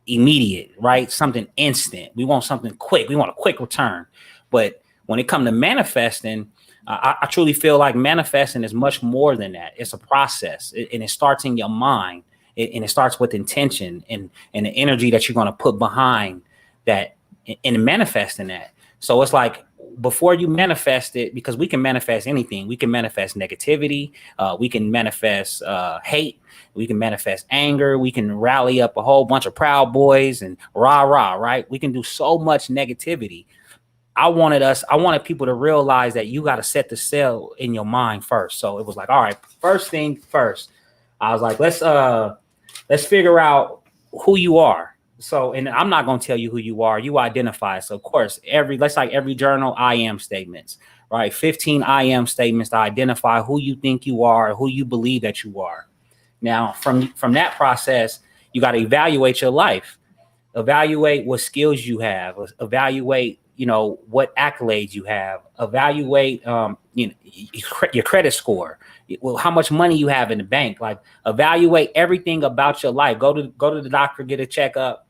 Speaker 1: immediate, right? Something instant. We want something quick. We want a quick return. But when it comes to manifesting, I truly feel like manifesting is much more than that. It's a process, and it starts in your mind, and it starts with intention and the energy that you're going to put behind that in manifesting that. So it's like before you manifest it, because we can manifest anything. We can manifest negativity. We can manifest hate. We can manifest anger. We can rally up a whole bunch of Proud Boys and rah, right? We can do so much negativity. I wanted people to realize that you got to set the sail in your mind first. So it was like, all right, first thing first, I was like, let's figure out who you are. So, and I'm not going to tell you who you are. You identify. So of course, every journal, I am statements, right? 15 I am statements to identify who you think you are, who you believe that you are. Now, from that process, you got to evaluate your life, evaluate what skills you have, evaluate what accolades you have, evaluate your credit score, how much money you have in the bank, like evaluate everything about your life. Go to the doctor, get a checkup.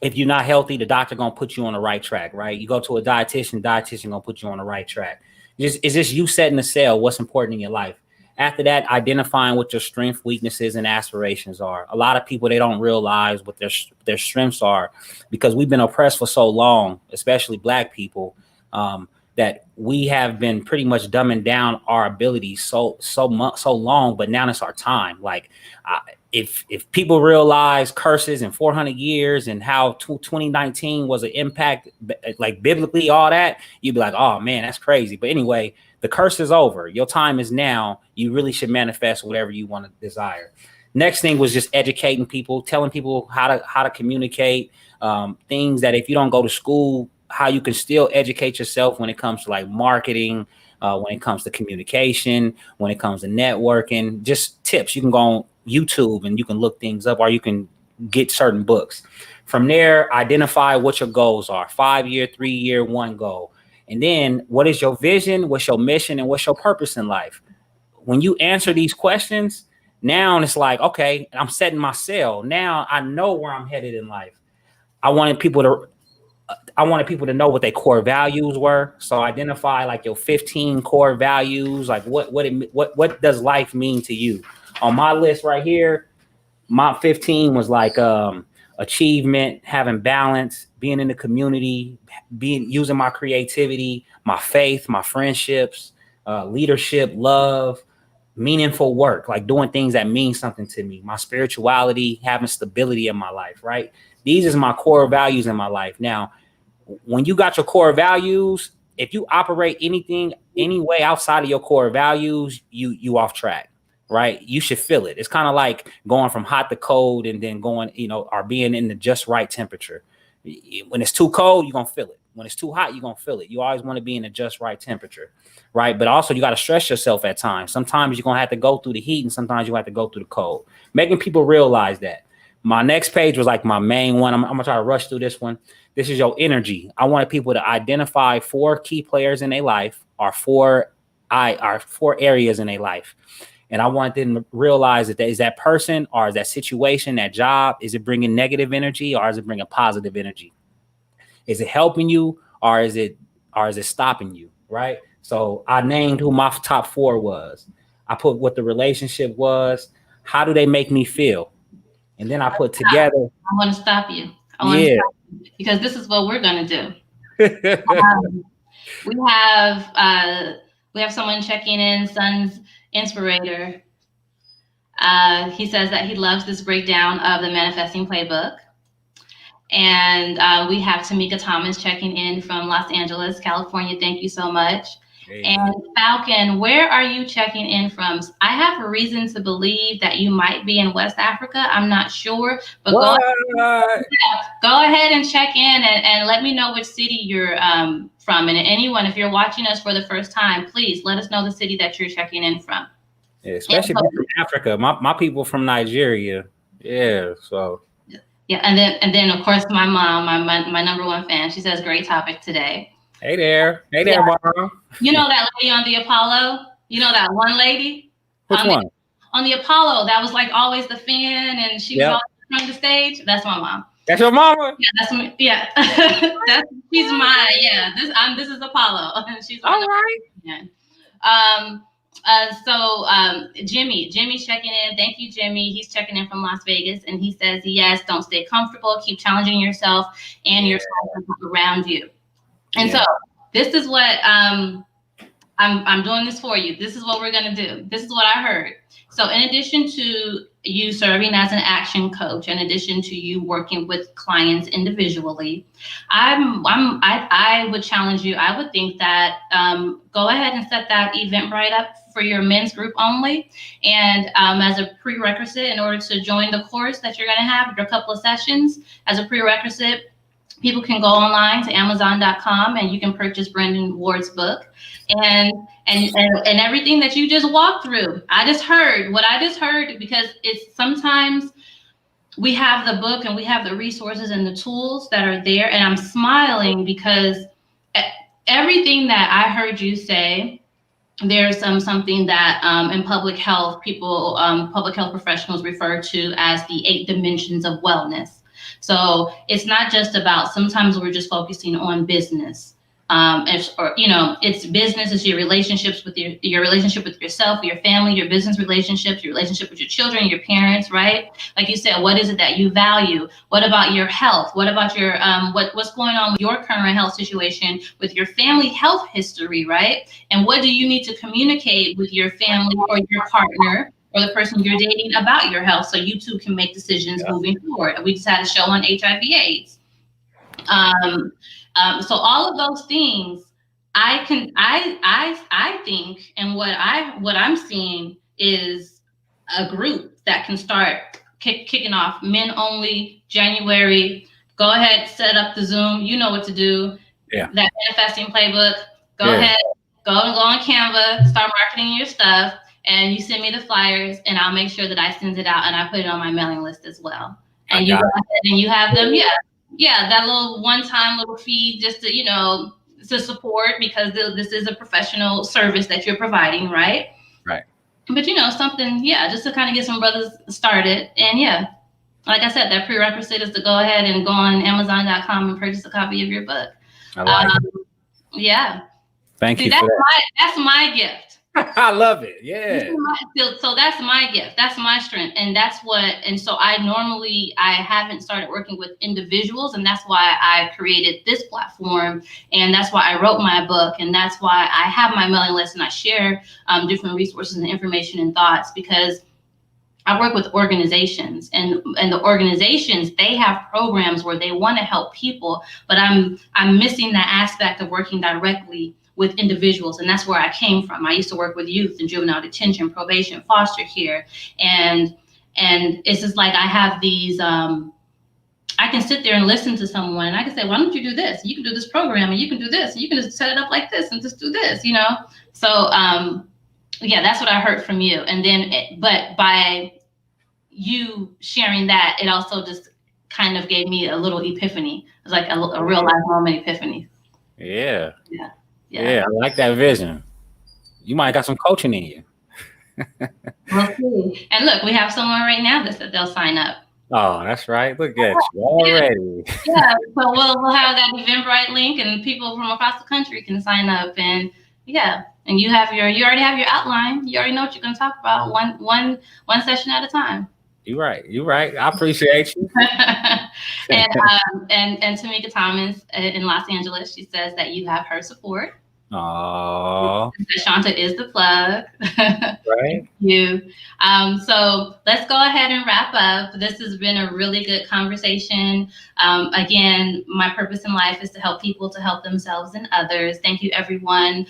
Speaker 1: If you're not healthy, the doctor gonna put you on the right track, right? You go to a dietitian gonna put you on the right track. Is this you setting the sail? What's important in your life? After that, identifying what your strengths, weaknesses, and aspirations are. A lot of people, they don't realize what their strengths are because we've been oppressed for so long, especially Black people, that we have been pretty much dumbing down our abilities so long. But now it's our time. Like, if people realize curses in 400 years and how 2019 was an impact, like biblically, all that, you'd be like, oh man, that's crazy. But anyway, the curse is over. Your time is now. You really should manifest whatever you want to desire. Next thing was just educating people, telling people how to communicate, things that if you don't go to school, how you can still educate yourself when it comes to like marketing, when it comes to communication, when it comes to networking, just tips. You can go on YouTube and you can look things up, or you can get certain books. From there, identify what your goals are: 5-year, 3-year, one goal. And then what is your vision? What's your mission? And what's your purpose in life? When you answer these questions, now it's like, okay, I'm setting my sail. Now I know where I'm headed in life. I wanted people to know what their core values were. So identify like your 15 core values. Like what does life mean to you? On my list right here, my 15 was like achievement, having balance, being in the community, using my creativity, my faith, my friendships, leadership, love, meaningful work, like doing things that mean something to me, my spirituality, having stability in my life, right? These is my core values in my life. Now, when you got your core values, if you operate anything any way outside of your core values, you off track, right? You should feel it. It's kind of like going from hot to cold and then going, or being in the just right temperature. When it's too cold, you're going to feel it. When it's too hot, you're going to feel it. You always want to be in the just right temperature, right? But also you got to stress yourself at times. Sometimes you're going to have to go through the heat and sometimes you have to go through the cold. Making people realize that. My next page was like my main one. I'm going to try to rush through this one. This is your energy. I wanted people to identify 4 key players in their life, or 4 areas in their life. And I want them to realize that is that person, or is that situation, that job, is it bringing negative energy, or is it bringing positive energy? Is it helping you, or is it stopping you, right? So I named who my top 4 was. I put what the relationship was. How do they make me feel? And then I put together.
Speaker 2: I want to stop you. Because this is what we're going to do. We have someone checking in, Son's Inspirator. He says that he loves this breakdown of the manifesting playbook. And we have Tamika Thomas checking in from Los Angeles, California. Thank you so much. Hey. And Falcon, where are you checking in from? I have a reason to believe that you might be in West Africa. I'm not sure, but go ahead and check in and let me know which city you're from. And anyone, if you're watching us for the first time, please let us know the city that you're checking in from.
Speaker 1: Yeah, especially from Africa. My people from Nigeria. Yeah, so.
Speaker 2: Yeah, and then of course my mom, my number one fan. She says, "Great topic today."
Speaker 1: Hey there, Mom.
Speaker 2: You know that lady on the Apollo? You know that one lady?
Speaker 1: Which one?
Speaker 2: On the Apollo, that was like always the fan, and she was always on the stage. That's my mom.
Speaker 1: That's your mama?
Speaker 2: Yeah, that's me. Yeah, she's mine. Yeah, this is Apollo. She's
Speaker 1: all right.
Speaker 2: Yeah. Jimmy's checking in. Thank you, Jimmy. He's checking in from Las Vegas, and he says, yes, don't stay comfortable. Keep challenging yourself and yourself around you. And so this is what I'm doing this for you. This is what we're going to do. This is what I heard. So in addition to you serving as an action coach, in addition to you working with clients individually, I would challenge you. I would think that go ahead and set that Eventbrite up for your men's group only. And as a prerequisite, in order to join the course that you're going to have, a couple of sessions, as a prerequisite, people can go online to Amazon.com and you can purchase Brandon Ward's book and everything that you just walked through. I just heard because it's sometimes we have the book and we have the resources and the tools that are there. And I'm smiling because everything that I heard you say, there's something that in public health public health professionals refer to as the 8 dimensions of wellness. So it's not just about, sometimes we're just focusing on business. or it's business, it's your relationships with your relationship with yourself, your family, your business relationships, your relationship with your children, your parents, right? Like you said, what is it that you value? What about your health? What about your what's going on with your current health situation, with your family health history, right? And what do you need to communicate with your family or your partner or the person you're dating about your health, so you two can make decisions moving forward? We just had a show on HIV/AIDS. So all of those things, I think, and what I'm seeing is a group that can start kicking off Men Only January. Go ahead, set up the Zoom. You know what to do.
Speaker 1: Yeah.
Speaker 2: That manifesting playbook. Go ahead, go on Canva, start marketing your stuff, and you send me the flyers, and I'll make sure that I send it out and I put it on my mailing list as well. And you go ahead and you have them, that little one-time little fee just to support, because this is a professional service that you're providing, right?
Speaker 1: Right.
Speaker 2: But something, just to kind of get some brothers started. And like I said, that prerequisite is to go ahead and go on Amazon.com and purchase a copy of your book.
Speaker 1: I like it.
Speaker 2: Yeah.
Speaker 1: Thank you for that.
Speaker 2: That's my gift.
Speaker 1: I love it. Yeah.
Speaker 2: So that's my gift. That's my strength. And so I haven't started working with individuals, and that's why I created this platform. And that's why I wrote my book. And that's why I have my mailing list, and I share different resources and information and thoughts, because I work with organizations, and the organizations, they have programs where they want to help people, but I'm missing that aspect of working directly with individuals. And that's where I came from. I used to work with youth and juvenile detention, probation, foster care. And it's just like I have these, I can sit there and listen to someone, and I can say, why don't you do this? You can do this program, and you can do this, and you can just set it up like this and just do this, So that's what I heard from you. And then, but by you sharing that, it also just kind of gave me a little epiphany. It was like a real life moment epiphany.
Speaker 1: Yeah. Yeah, I like that vision. You might got some coaching in you.
Speaker 2: We'll see. And look, we have someone right now that said they'll sign up.
Speaker 1: Oh, that's right. Look at you already.
Speaker 2: So we'll have that Eventbrite link, and people from across the country can sign up. And and you already have your outline. You already know what you're going to talk about. One session at a time.
Speaker 1: You're right. I appreciate you.
Speaker 2: and Tamika Thomas in Los Angeles, she says that you have her support.
Speaker 1: Oh,
Speaker 2: Shawnta is the plug.
Speaker 1: Right.
Speaker 2: Thank you. So let's go ahead and wrap up. This has been a really good conversation. Again, my purpose in life is to help people to help themselves and others. Thank you, everyone,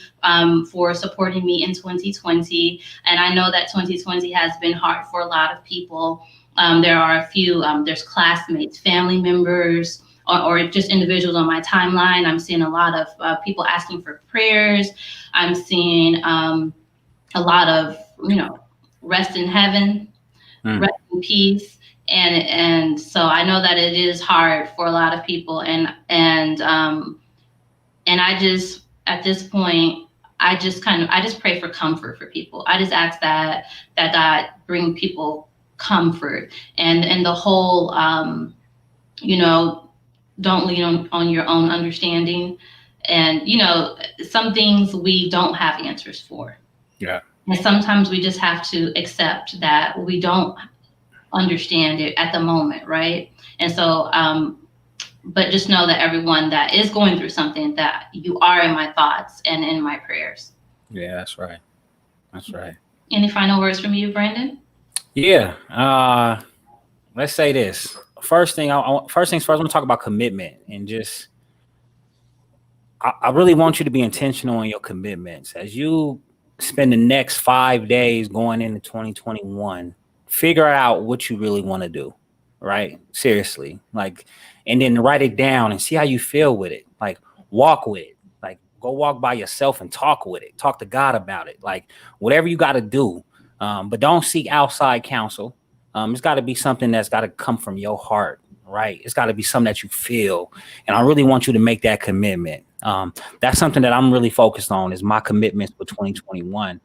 Speaker 2: for supporting me in 2020. And I know that 2020 has been hard for a lot of people. There are a few, there's classmates, family members, or just individuals on my timeline. I'm seeing a lot of people asking for prayers. I'm seeing a lot of, rest in heaven, rest in peace. And so I know that it is hard for a lot of people. And I just, at this point, I just pray for comfort for people. I just ask that God bring people comfort, and the whole, don't lean on your own understanding. And, some things we don't have answers for.
Speaker 1: Yeah.
Speaker 2: And sometimes we just have to accept that we don't understand it at the moment, right? And so, but just know that everyone that is going through something, that you are in my thoughts and in my prayers.
Speaker 1: Yeah, that's right. That's right.
Speaker 2: Any final words from you, Brandon?
Speaker 1: Yeah. Let's say this. First things first, I'm gonna talk about commitment, and just I really want you to be intentional in your commitments as you spend the next 5 days going into 2021. Figure out what you really want to do, right? Seriously, and then write it down and see how you feel with it. Walk with it. Go walk by yourself and talk with it. Talk to God about it. Whatever you got to do, but don't seek outside counsel. It's got to be something that's got to come from your heart, right? It's got to be something that you feel. And I really want you to make that commitment. That's something that I'm really focused on, is my commitments for 2021,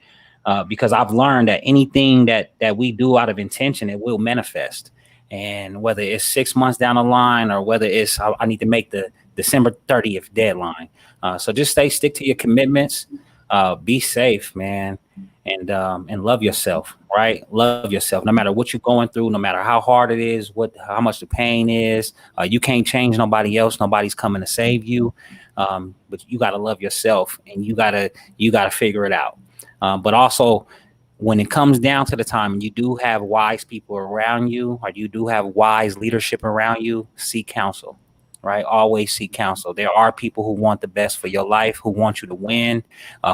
Speaker 1: because I've learned that anything that we do out of intention, it will manifest. And whether it's 6 months down the line, or whether it's I need to make the December 30th deadline. So just stick to your commitments. Be safe, man, and love yourself, right? Love yourself. No matter what you're going through, no matter how hard it is, how much the pain is, you can't change nobody else. Nobody's coming to save you. But you got to love yourself, and you gotta figure it out. But also, when it comes down to the time and you do have wise people around you, or you do have wise leadership around you, seek counsel, right? Always seek counsel. There are people who want the best for your life, who want you to win.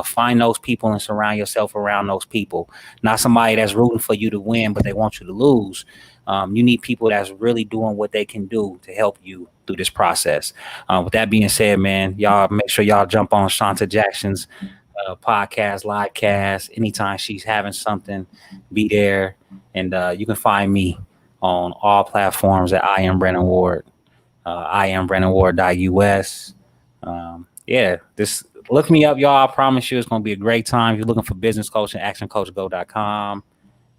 Speaker 1: Find those people and surround yourself around those people. Not somebody that's rooting for you to win, but they want you to lose. You need people that's really doing what they can do to help you through this process. With that being said, man, y'all make sure y'all jump on Shawnta Jackson's podcast, live cast. Anytime she's having something, be there. And you can find me on all platforms at I am Brandon Ward. I am BrandonWard.us. Yeah, just look me up, y'all. I promise you it's going to be a great time. If you're looking for business coaching, actioncoachgo.com.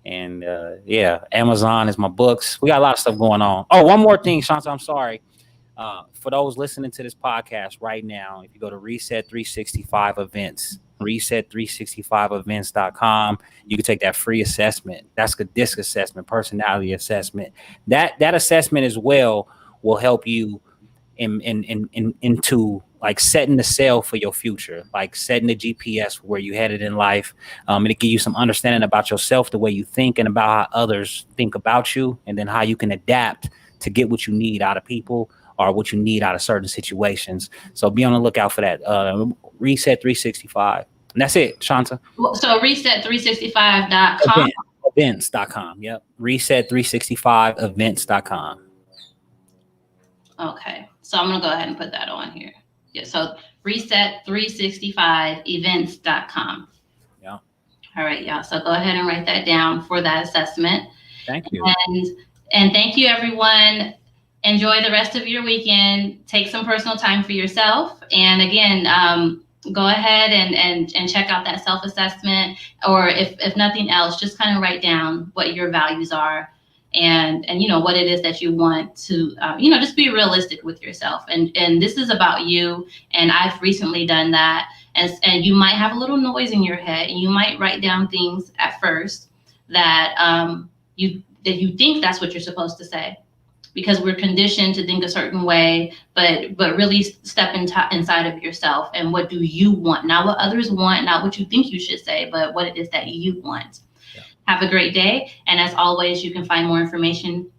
Speaker 1: And yeah, Amazon is my books. We got a lot of stuff going on. Oh, one more thing, Shawnta, I'm sorry. For those listening to this podcast right now, if you go to Reset 365 Events, reset365events.com, you can take that free assessment. That's a DISC assessment, personality assessment. That assessment as well will help you into like setting the sail for your future, like setting the GPS where you headed in life. And it give you some understanding about yourself, the way you think, and about how others think about you, and then how you can adapt to get what you need out of people or what you need out of certain situations. So be on the lookout for that. Reset 365. And that's it, Shawnta.
Speaker 2: So reset365.com.
Speaker 1: Events.com. Yep. Reset365events.com.
Speaker 2: Okay. So I'm going to go ahead and put that on here. Yeah. So reset365events.com.
Speaker 1: Yeah.
Speaker 2: All right, y'all. So go ahead and write that down for that assessment.
Speaker 1: Thank you.
Speaker 2: And thank you, everyone. Enjoy the rest of your weekend. Take some personal time for yourself. And again, go ahead and check out that self-assessment, or if nothing else, just kind of write down what your values are and you know what it is that you want to just be realistic with yourself. And this is about you. And I've recently done that. And you might have a little noise in your head, and you might write down things at first that you think that's what you're supposed to say, because we're conditioned to think a certain way, but really step inside of yourself. And what do you want? Not what others want, not what you think you should say, but what it is that you want. Yeah. Have a great day. And as always, you can find more information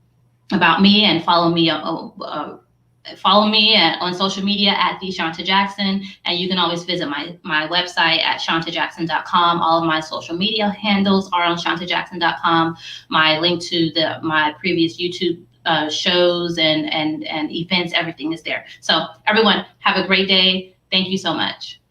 Speaker 2: about me and follow me on social media at the Shawnta Jackson. And you can always visit my website at shawntajackson.com. All of my social media handles are on shawntajackson.com. My link to my previous YouTube shows and events, everything is there. So everyone, have a great day. Thank you so much.